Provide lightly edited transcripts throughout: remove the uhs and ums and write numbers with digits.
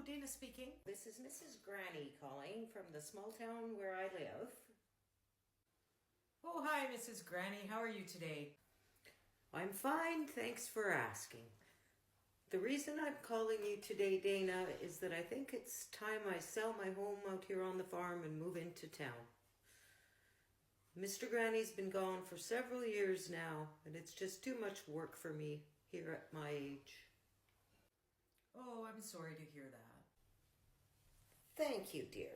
Dana speaking. This is Mrs. Granny calling from the small town where I live. Oh, hi, Mrs. Granny. How are you today? I'm fine, thanks for asking. The reason I'm calling you today, Dana, is that I think it's time I sell my home out here on the farm and move into town. Mr. Granny's been gone for several years now, and it's just too much work for me here at my age. Oh, I'm sorry to hear that. Thank you, dear.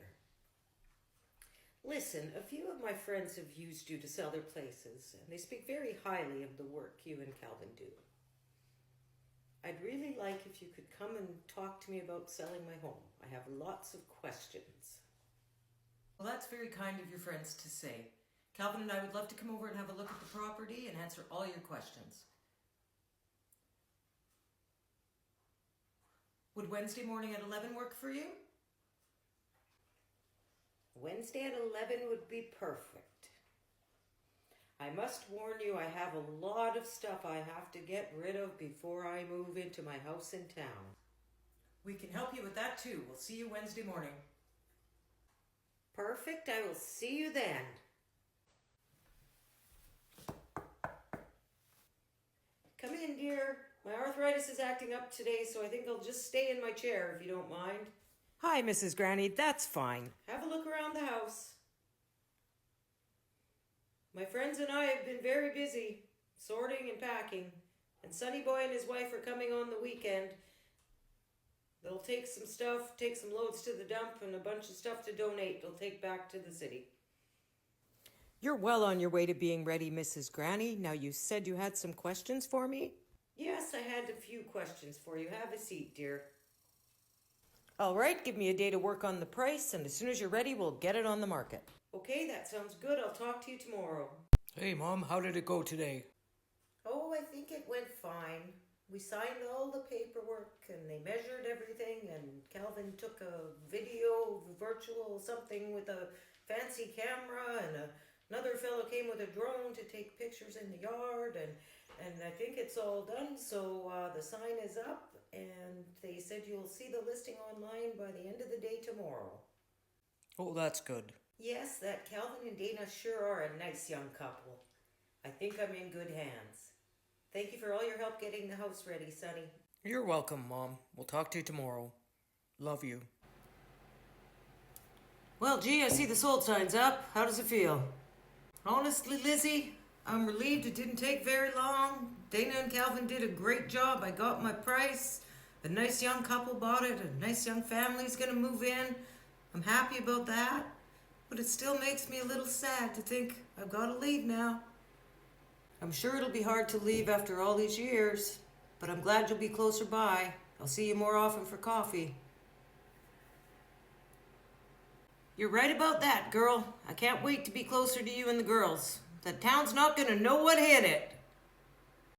Listen, a few of my friends have used you to sell their places, and they speak very highly of the work you and Calvin do. I'd really like if you could come and talk to me about selling my home. I have lots of questions. Well, that's very kind of your friends to say. Calvin and I would love to come over and have a look at the property and answer all your questions. Would Wednesday morning at 11 work for you? Wednesday at 11 would be perfect. I must warn you, I have a lot of stuff I have to get rid of before I move into my house in town. We can help you with that too. We'll see you Wednesday morning. Perfect, I will see you then. Come in, dear. My arthritis is acting up today, so I think I'll just stay in my chair if you don't mind. Hi, Mrs. Granny. That's fine. Have a look around the house. My friends and I have been very busy, sorting and packing, and Sonny Boy and his wife are coming on the weekend. They'll take some stuff, take some loads to the dump, and a bunch of stuff to donate they'll take back to the city. You're well on your way to being ready, Mrs. Granny. Now, you said you had some questions for me? Yes, I had a few questions for you. Have a seat, dear. All right, give me a day to work on the price, and as soon as you're ready, we'll get it on the market. Okay, that sounds good. I'll talk to you tomorrow. Hey, Mom, how did it go today? Oh, I think it went fine. We signed all the paperwork and they measured everything, and Calvin took a video, virtual something with a fancy camera, and another fellow came with a drone to take pictures in the yard, and I think it's all done. So the sign is up, and they said you'll see the listing online by the end of the day tomorrow. Oh, that's good. Yes, that Calvin and Dana sure are a nice young couple. I think I'm in good hands. Thank you for all your help getting the house ready, Sonny. You're welcome, Mom. We'll talk to you tomorrow. Love you. Well, gee, I see the sold sign's up. How does it feel? Honestly, Lizzie, I'm relieved it didn't take very long. Dana and Calvin did a great job. I got my price. A nice young couple bought it. A nice young family's gonna move in. I'm happy about that. But it still makes me a little sad to think I've got to leave now. I'm sure it'll be hard to leave after all these years, but I'm glad you'll be closer by. I'll see you more often for coffee. You're right about that, girl. I can't wait to be closer to you and the girls. The town's not gonna know what hit it.